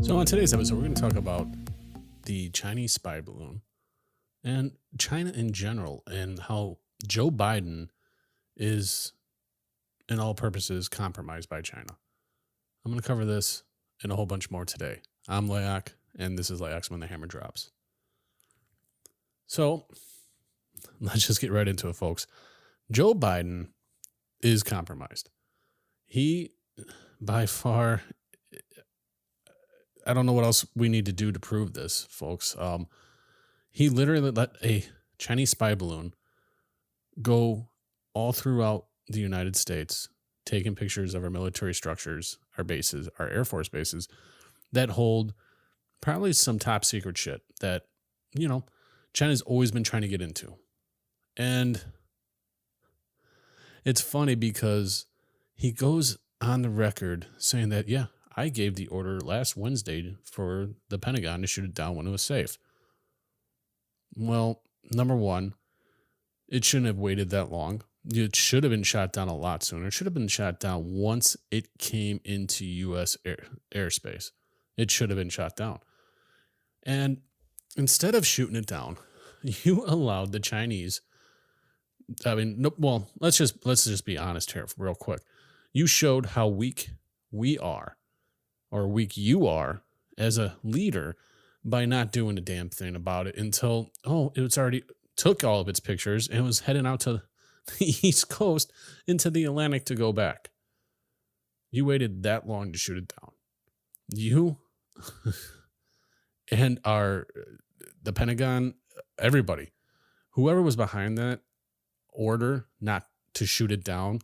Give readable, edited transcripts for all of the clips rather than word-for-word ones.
So, on today's episode, we're going to talk about the Chinese spy balloon and China in general, and how Joe Biden is, in all purposes, compromised by China. I'm going to cover this and a whole bunch more today. I'm Laoch, and this is Laoch's When the Hammer Drops. So, let's just get right into it, folks. Joe Biden is compromised. He, by far, I don't know what else we need to do to prove this, folks. He literally let a Chinese spy balloon go all throughout the United States, taking pictures of our military structures, our bases, our Air Force bases that hold probably some top secret shit that, China's always been trying to get into. And it's funny because he goes on the record saying that, yeah, I gave the order last Wednesday for the Pentagon to shoot it down when it was safe. Well, number one, it shouldn't have waited that long. It should have been shot down a lot sooner. It should have been shot down once it came into U.S. airspace. It should have been shot down. And instead of shooting it down, you allowed the Chinese. Let's just be honest here real quick. You showed how weak we are, or weak you are as a leader, by not doing a damn thing about it until, it's already took all of its pictures and was heading out to the East Coast into the Atlantic to go back. You waited that long to shoot it down. You and the Pentagon, everybody, whoever was behind that order not to shoot it down,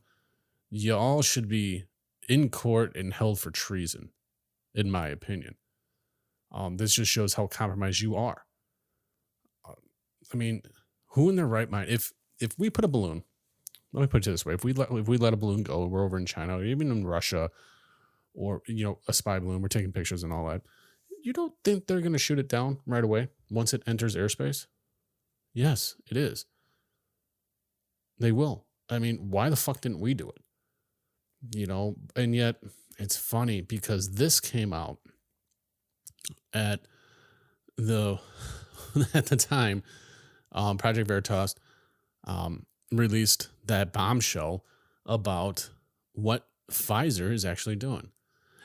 y'all should be in court and held for treason, in my opinion. This just shows how compromised you are. Who in their right mind? If we put a balloon, let me put it this way: if we let a balloon go, we're over in China, or even in Russia, or a spy balloon, we're taking pictures and all that. You don't think they're going to shoot it down right away once it enters airspace? Yes, it is. They will. Why the fuck didn't we do it? And yet it's funny because this came out at the time, Project Veritas released that bombshell about what Pfizer is actually doing.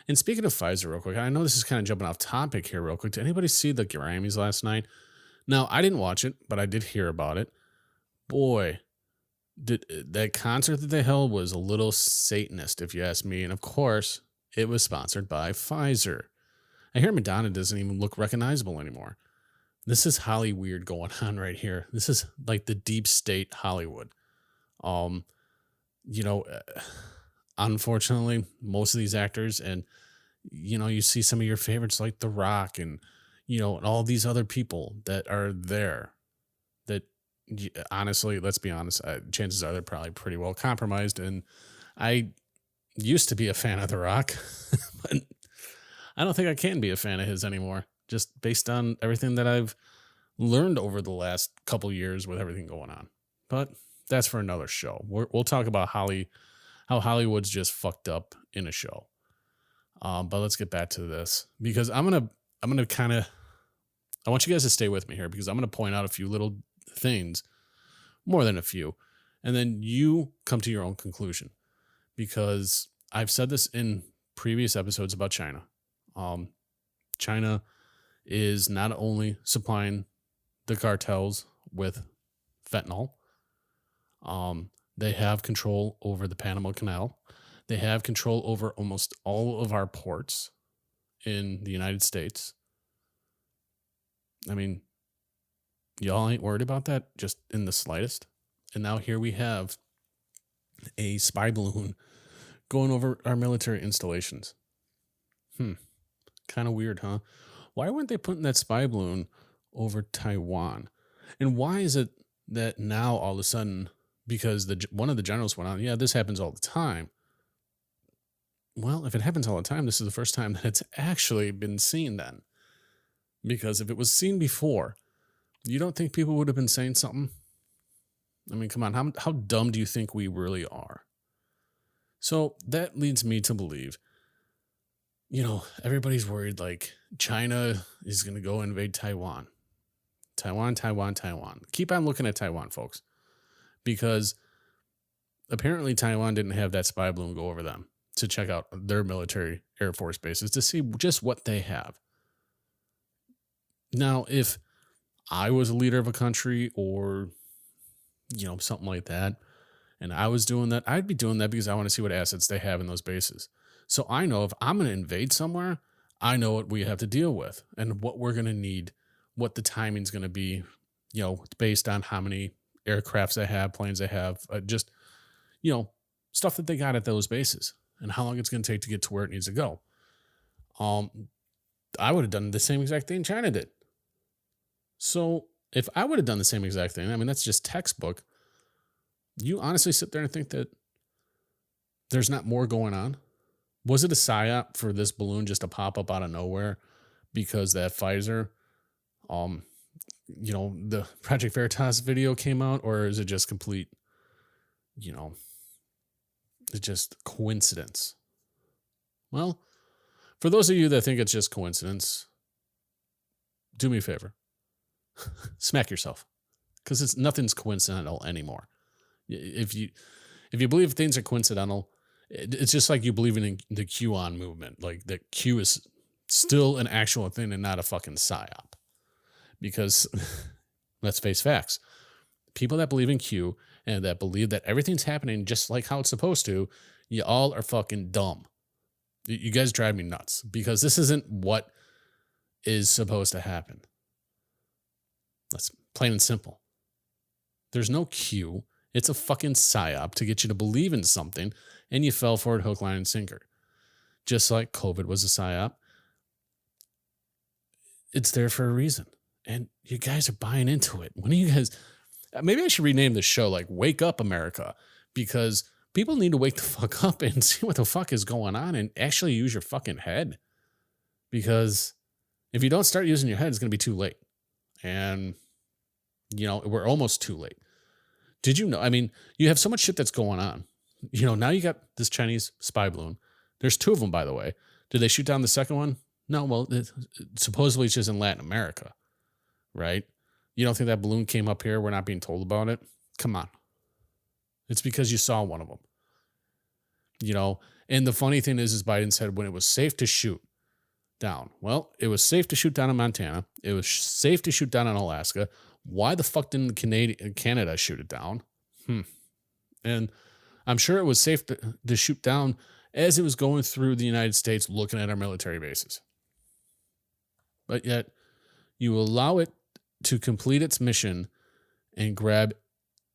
And speaking of Pfizer, real quick, I know this is kind of jumping off topic here real quick. Did anybody see the Grammys last night? Now, I didn't watch it, but I did hear about it. Boy, that concert that they held was a little Satanist, if you ask me. And of course, it was sponsored by Pfizer. I hear Madonna doesn't even look recognizable anymore. This is Hollyweird going on right here. This is like the deep state Hollywood. Unfortunately, most of these actors, and you see some of your favorites like The Rock and and all these other people that are there that, honestly, let's be honest, chances are they're probably pretty well compromised. And I used to be a fan of The Rock, but I don't think I can be a fan of his anymore, just based on everything that I've learned over the last couple years with everything going on. But that's for another show. We'll talk about how Hollywood's just fucked up in a show. But let's get back to this, because I'm gonna kind of, I want you guys to stay with me here, because I'm gonna point out a few little things, more than a few, and then you come to your own conclusion, because I've said this in previous episodes about China. China is not only supplying the cartels with fentanyl, they have control over the Panama Canal. They have control over almost all of our ports in the United States. Y'all ain't worried about that just in the slightest. And now here we have a spy balloon going over our military installations. Kind of weird, huh? Why weren't they putting that spy balloon over Taiwan? And why is it that now all of a sudden, because one of the generals went on, yeah, this happens all the time. Well, if it happens all the time, this is the first time that it's actually been seen then. Because if it was seen before, you don't think people would have been saying something? Come on, how dumb do you think we really are? So that leads me to believe everybody's worried like China is going to go invade Taiwan. Taiwan, Taiwan, Taiwan. Keep on looking at Taiwan, folks, because apparently Taiwan didn't have that spy balloon go over them to check out their military Air Force bases to see just what they have. Now, if I was a leader of a country or, something like that, and I was doing that, I'd be doing that because I want to see what assets they have in those bases. So I know if I'm going to invade somewhere, I know what we have to deal with and what we're going to need, what the timing's going to be, based on how many aircrafts they have, planes they have, just, stuff that they got at those bases and how long it's going to take to get to where it needs to go. I would have done the same exact thing China did. So if I would have done the same exact thing, I mean, that's just textbook. You honestly sit there and think that there's not more going on? Was it a psyop for this balloon just to pop up out of nowhere because that Pfizer, the Project Veritas video came out, or is it just complete, it's just coincidence? Well, for those of you that think it's just coincidence, do me a favor. Smack yourself, because nothing's coincidental anymore. If you believe things are coincidental, it's just like you believing in the QAnon movement. Like the Q is still an actual thing and not a fucking psyop. Because let's face facts. People that believe in Q and that believe that everything's happening just like how it's supposed to, you all are fucking dumb. You guys drive me nuts because this isn't what is supposed to happen. That's plain and simple. There's no Q. It's a fucking psyop to get you to believe in something, and you fell for it hook, line, and sinker. Just like COVID was a psyop. It's there for a reason. And you guys are buying into it. When are you guys... Maybe I should rename the show like Wake Up America, because people need to wake the fuck up and see what the fuck is going on and actually use your fucking head. Because if you don't start using your head, it's going to be too late. And, we're almost too late. Did you know? I mean, you have so much shit that's going on. Now you got this Chinese spy balloon. There's 2 of them, by the way. Did they shoot down the second one? No, well, supposedly it's just in Latin America, right? You don't think that balloon came up here? We're not being told about it? Come on. It's because you saw one of them. And the funny thing is Biden said when it was safe to shoot down. Well, it was safe to shoot down in Montana. It was safe to shoot down in Alaska. Why the fuck didn't Canada shoot it down? And I'm sure it was safe to shoot down as it was going through the United States looking at our military bases. But yet, you allow it to complete its mission and grab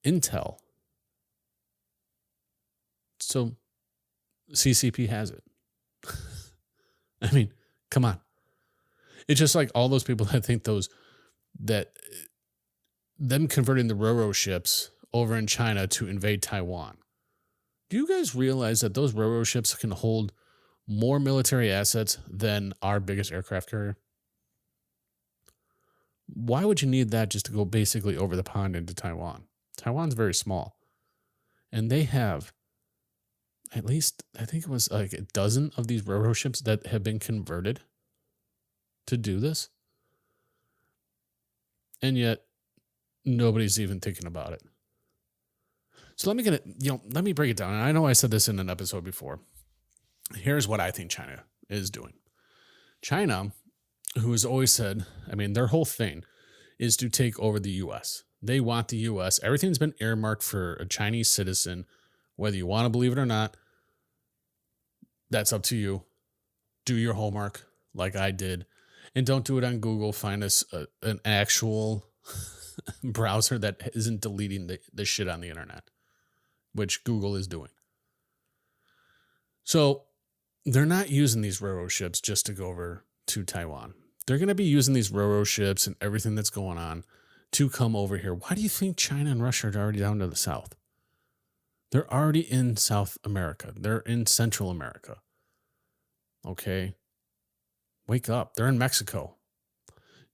intel. So, CCP has it. I mean, come on. It's just like all those people that think them converting the Roro ships over in China to invade Taiwan. Do you guys realize that those Roro ships can hold more military assets than our biggest aircraft carrier? Why would you need that just to go basically over the pond into Taiwan? Taiwan's very small. And they have at least, I think it was like a dozen of these Roro ships that have been converted to do this. And yet, nobody's even thinking about it. So let me break it down. And I know I said this in an episode before. Here's what I think China is doing. China, who has always said, their whole thing is to take over the U.S. They want the U.S. Everything's been earmarked for a Chinese citizen, whether you want to believe it or not. That's up to you. Do your homework like I did. And don't do it on Google. Find us an actual browser that isn't deleting the shit on the internet, which Google is doing. So they're not using these Roro ships just to go over to Taiwan. They're going to be using these Roro ships and everything that's going on to come over here. Why do you think China and Russia are already down to the south? They're already in South America. They're in Central America. Okay? Wake up. They're in Mexico.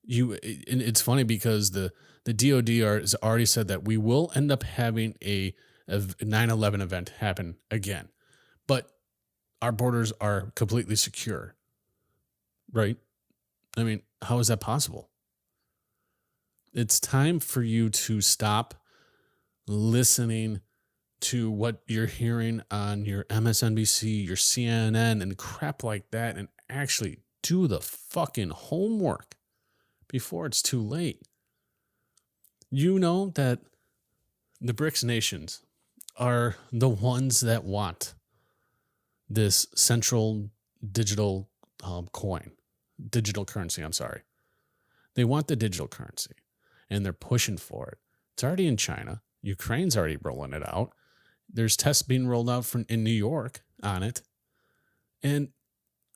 It's funny because the DOD has already said that we will end up having a 9/11 event happen again. But our borders are completely secure. right? I mean, how is that possible? It's time for you to stop listening to what you're hearing on your MSNBC, your CNN, and crap like that, and actually do the fucking homework before it's too late. You know that the BRICS nations are the ones that want this central digital digital currency. I'm sorry. They want the digital currency and they're pushing for it. It's already in China. Ukraine's already rolling it out. There's tests being rolled out in New York on it. And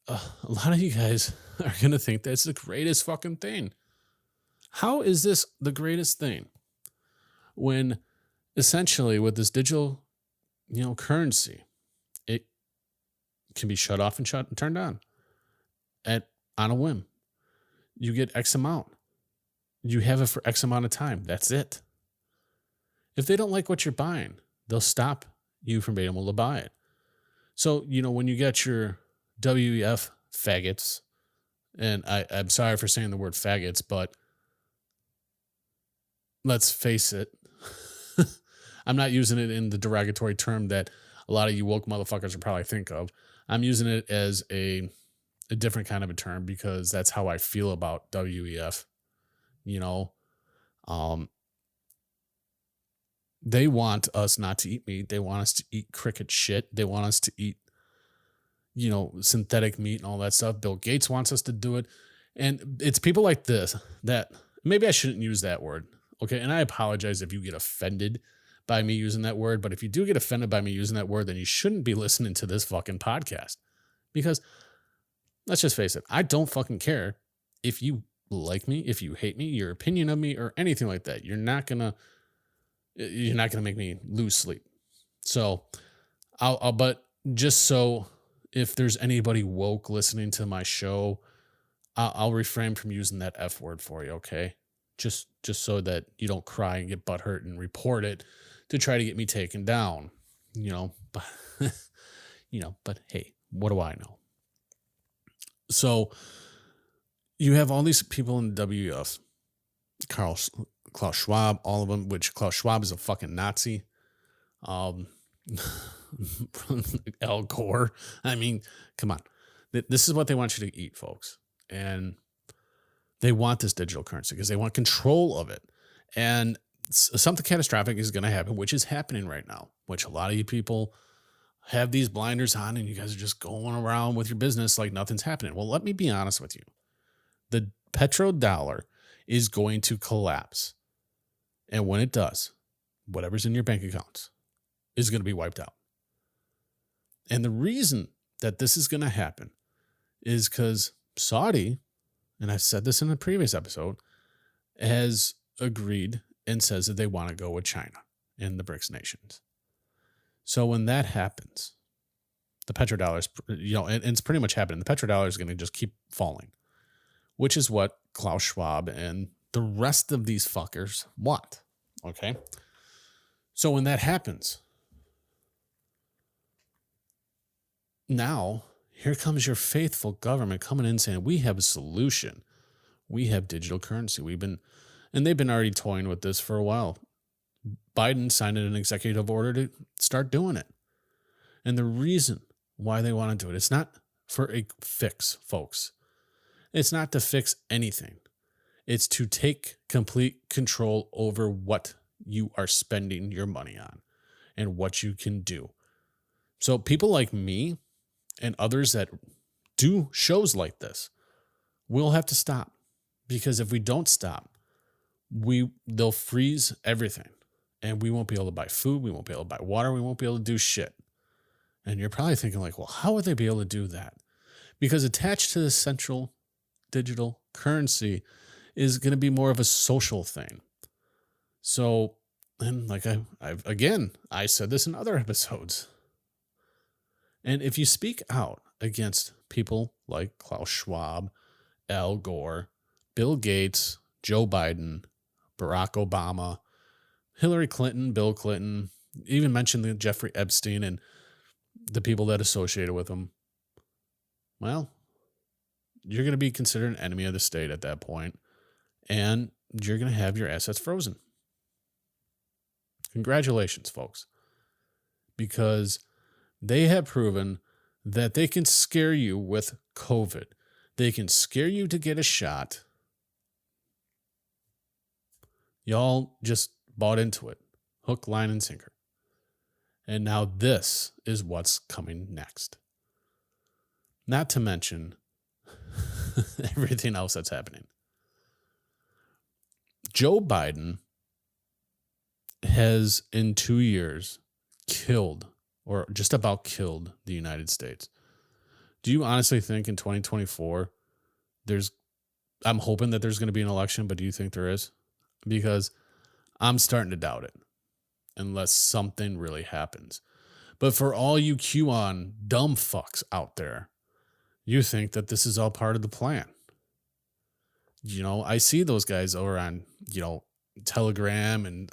a lot of you guys are going to think that's the greatest fucking thing. How is this the greatest thing when essentially with this digital, currency, it can be shut off and turned on on a whim. You get X amount. You have it for X amount of time. That's it. If they don't like what you're buying, they'll stop you from being able to buy it. So, when you get your WEF faggots, and I'm sorry for saying the word faggots, but let's face it, I'm not using it in the derogatory term that a lot of you woke motherfuckers will probably think of. I'm using it as a different kind of a term because that's how I feel about WEF. They want us not to eat meat. They want us to eat cricket shit. They want us to eat, synthetic meat and all that stuff. Bill Gates wants us to do it. And it's people like this that maybe I shouldn't use that word. Okay. And I apologize if you get offended by me using that word. But if you do get offended by me using that word, then you shouldn't be listening to this fucking podcast. Because let's just face it. I don't fucking care if you like me, if you hate me, your opinion of me, or anything like that. You're not gonna make me lose sleep. So but just so if there's anybody woke listening to my show, I'll refrain from using that F word for you. Okay. Just so that you don't cry and get butthurt and report it to try to get me taken down, but, but hey, what do I know? So you have all these people in the WEF, Klaus Schwab, all of them, which Klaus Schwab is a fucking Nazi. Al Gore. I mean, come on. This is what they want you to eat, folks. And they want this digital currency because they want control of it. And something catastrophic is going to happen, which is happening right now, which a lot of you people have these blinders on and you guys are just going around with your business like nothing's happening. Well, let me be honest with you. The petrodollar is going to collapse. And when it does, whatever's in your bank accounts is going to be wiped out. And the reason that this is going to happen is because Saudi, and I've said this in a previous episode, has agreed and says that they want to go with China and the BRICS nations. So when that happens, the petrodollar is, and it's pretty much happening. The petrodollar is going to just keep falling, which is what Klaus Schwab and the rest of these fuckers want. Okay. So when that happens, now here comes your faithful government coming in saying, we have a solution. We have digital currency. They've been already toying with this for a while. Biden signed an executive order to start doing it. And the reason why they want to do it, it's not for a fix, folks. It's not to fix anything. It's to take complete control over what you are spending your money on and what you can do. So people like me and others that do shows like this will have to stop, because if we don't stop, they'll freeze everything and we won't be able to buy food. We won't be able to buy water. We won't be able to do shit. And you're probably thinking like, well, how would they be able to do that? Because attached to the central digital currency is going to be more of a social thing. So, and like I said this in other episodes. And if you speak out against people like Klaus Schwab, Al Gore, Bill Gates, Joe Biden, Barack Obama, Hillary Clinton, Bill Clinton, even mentioned the Jeffrey Epstein and the people that associated with him, well, you're going to be considered an enemy of the state at that point, and you're going to have your assets frozen. Congratulations, folks, because they have proven that they can scare you with COVID. They can scare you to get a shot. Y'all just bought into it. Hook, line, and sinker. And now this is what's coming next. Not to mention everything else that's happening. Joe Biden has, in 2 years, killed, or just about killed, the United States. Do you honestly think in 2024 I'm hoping that there's going to be an election, but do you think there is? Because I'm starting to doubt it unless something really happens. But for all you QAnon dumb fucks out there, you think that this is all part of the plan. I see those guys over on, Telegram and,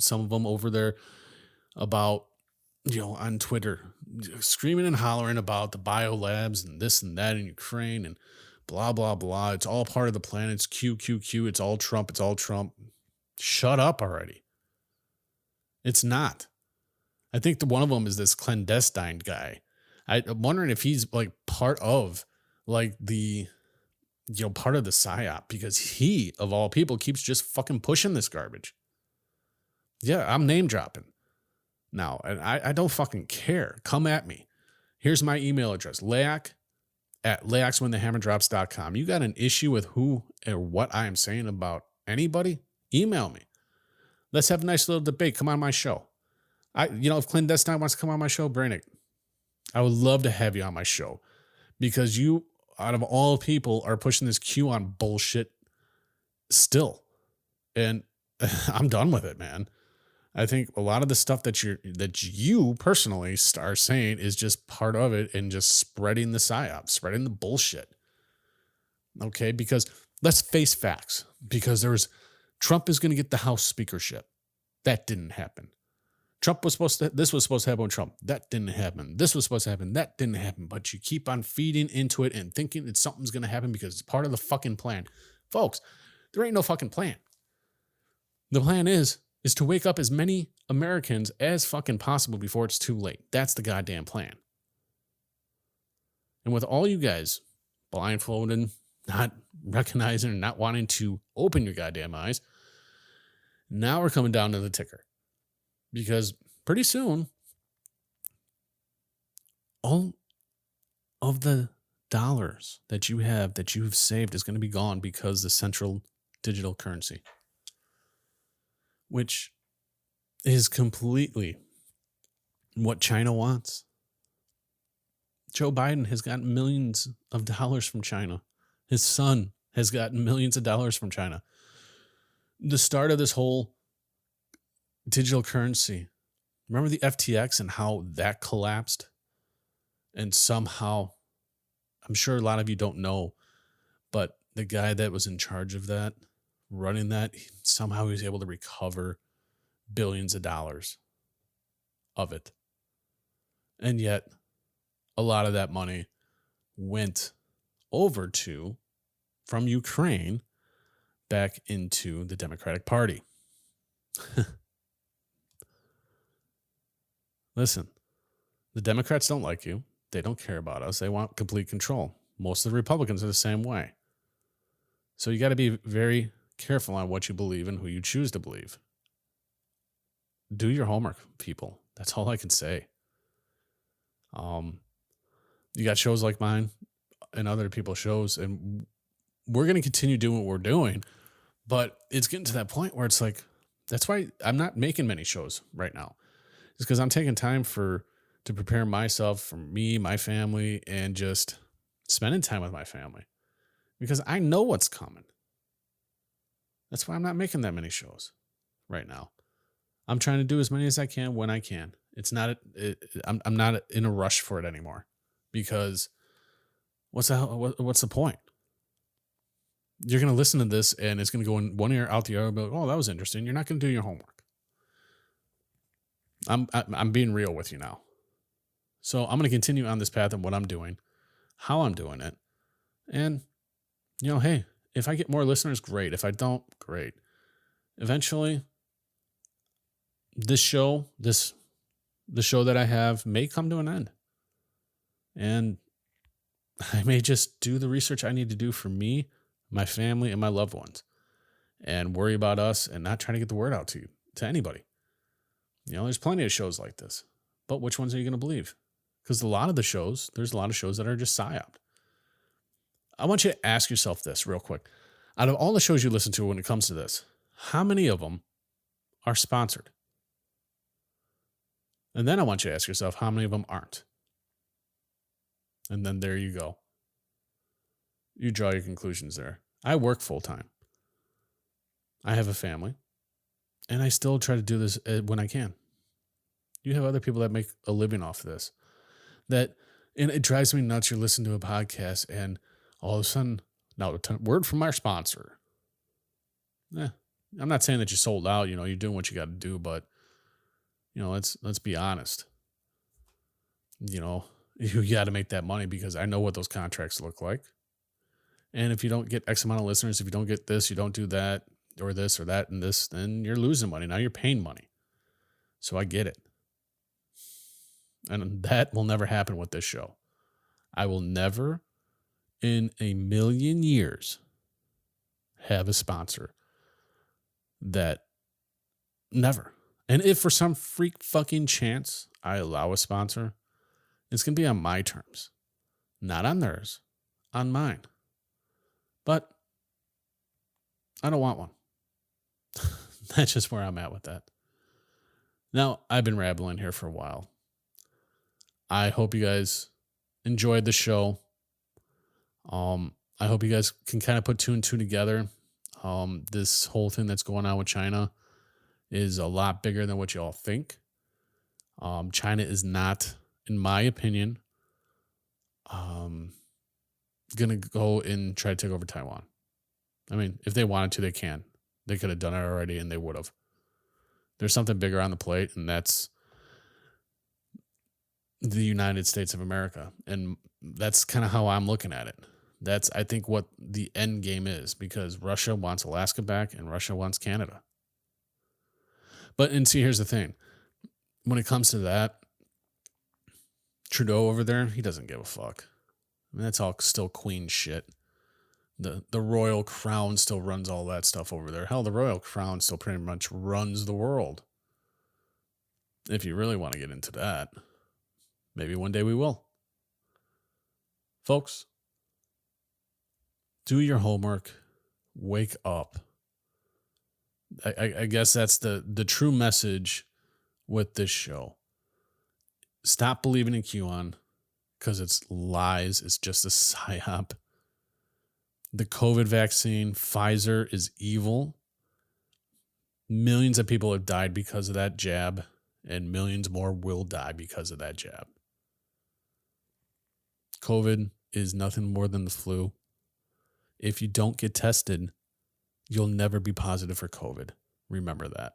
some of them over there about, on Twitter, screaming and hollering about the biolabs and this and that in Ukraine and blah, blah, blah. It's all part of the plan. It's QQQ. It's all Trump. It's all Trump. Shut up already. It's not. I think one of them is this clandestine guy. I'm wondering if he's like part of like the, part of the psyop, because he, of all people, keeps just fucking pushing this garbage. Yeah, I'm name dropping now, and I don't fucking care. Come at me. Here's my email address, Laoch at whenthehammerdrops.com. You got an issue with who or what I am saying about anybody? Email me. Let's have a nice little debate. Come on my show. If Clandestine wants to come on my show, bring it. I would love to have you on my show, because you, out of all people, are pushing this QAnon bullshit still. And I'm done with it, man. I think a lot of the stuff that you personally are saying is just part of it and just spreading the psyop, spreading the bullshit. Okay, because let's face facts. Because Trump is going to get the House speakership. That didn't happen. This was supposed to happen with Trump. That didn't happen. This was supposed to happen. That didn't happen. But you keep on feeding into it and thinking that something's going to happen because it's part of the fucking plan. Folks, there ain't no fucking plan. The plan is to wake up as many Americans as fucking possible before it's too late. That's the goddamn plan. And with all you guys blindfolded, not recognizing and not wanting to open your goddamn eyes, now we're coming down to the ticker. Because pretty soon, all of the dollars that you've saved is going to be gone, because the central digital currency, which is completely what China wants. Joe Biden has gotten millions of dollars from China. His son has gotten millions of dollars from China. The start of this whole digital currency. Remember the FTX and how that collapsed? And somehow, I'm sure a lot of you don't know, but the guy that was in charge of that, running that, somehow he was able to recover billions of dollars of it. And yet, a lot of that money went over from Ukraine back into the Democratic Party. Listen, the Democrats don't like you. They don't care about us. They want complete control. Most of the Republicans are the same way. So you got to be very careful on what you believe and who you choose to believe. Do your homework, people. That's all I can say. You got shows like mine and other people's shows, and we're going to continue doing what we're doing, but it's getting to that point where it's like, that's why I'm not making many shows right now. It's because I'm taking time to prepare myself for me, my family, and just spending time with my family, because I know what's coming. That's why I'm not making that many shows right now. I'm trying to do as many as I can when I can. It's not. I'm not in a rush for it anymore, because what's the point? You're going to listen to this and it's going to go in one ear out the other. But, oh, that was interesting. You're not going to do your homework. I'm being real with you now. So I'm going to continue on this path of what I'm doing, how I'm doing it, And, hey, if I get more listeners, great. If I don't, great. Eventually, the show that I have may come to an end. And I may just do the research I need to do for me, my family, and my loved ones, and worry about us and not trying to get the word out to anybody. There's plenty of shows like this, but which ones are you going to believe? Because there's a lot of shows that are just psyoped. I want you to ask yourself this real quick. Out of all the shows you listen to when it comes to this, how many of them are sponsored? And then I want you to ask yourself how many of them aren't. And then there you go. You draw your conclusions there. I work full time. I have a family. And I still try to do this when I can. You have other people that make a living off of this. And it drives me nuts. You're listening to a podcast and all of a sudden, now word from our sponsor. I'm not saying that you sold out. You're doing what you got to do, but let's be honest. You got to make that money because I know what those contracts look like. And if you don't get X amount of listeners, if you don't get this, you don't do that, or this or that and this, then you're losing money. Now you're paying money. So I get it. And that will never happen with this show. I will never in a million years have a sponsor that never. And if for some freak fucking chance I allow a sponsor, it's going to be on my terms, not on theirs, on mine. But I don't want one. That's just where I'm at with that. Now, I've been rambling here for a while. I hope you guys enjoyed the show. I hope you guys can kind of put two and two together. This whole thing that's going on with China is a lot bigger than what you all think. China is not, in my opinion, going to go and try to take over Taiwan. I mean, if they wanted to, they can. They could have done it already, and they would have. There's something bigger on the plate, and that's the United States of America. And that's kind of how I'm looking at it. That's, I think, what the end game is, because Russia wants Alaska back, and Russia wants Canada. And see, here's the thing. When it comes to that, Trudeau over there, he doesn't give a fuck. I mean, that's all still queen shit. The royal crown still runs all that stuff over there. Hell, the royal crown still pretty much runs the world. If you really want to get into that, maybe one day we will. Folks, do your homework. Wake up. I guess that's the true message with this show. Stop believing in QAnon because it's lies. It's just a psyop. The COVID vaccine, Pfizer, is evil. Millions of people have died because of that jab, and millions more will die because of that jab. COVID is nothing more than the flu. If you don't get tested, you'll never be positive for COVID. Remember that.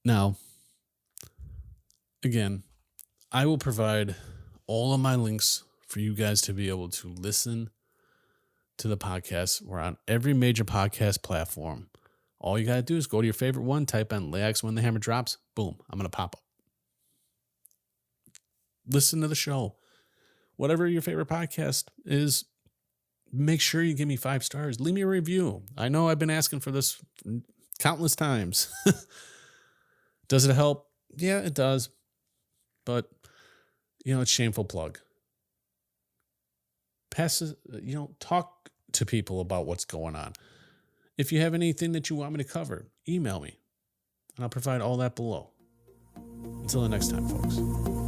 Now, again, I will provide all of my links for you guys to be able to listen to the podcast. We're on every major podcast platform. All you got to do is go to your favorite one, type in Laoch When the Hammer Drops. Boom, I'm going to pop up. Listen to the show. Whatever your favorite podcast is, make sure you give me 5 stars. Leave me a review. I know I've been asking for this countless times. Does it help? Yeah, it does. But, it's shameful plug. Talk to people about what's going on. If you have anything that you want me to cover, email me, and I'll provide all that below. Until the next time, folks.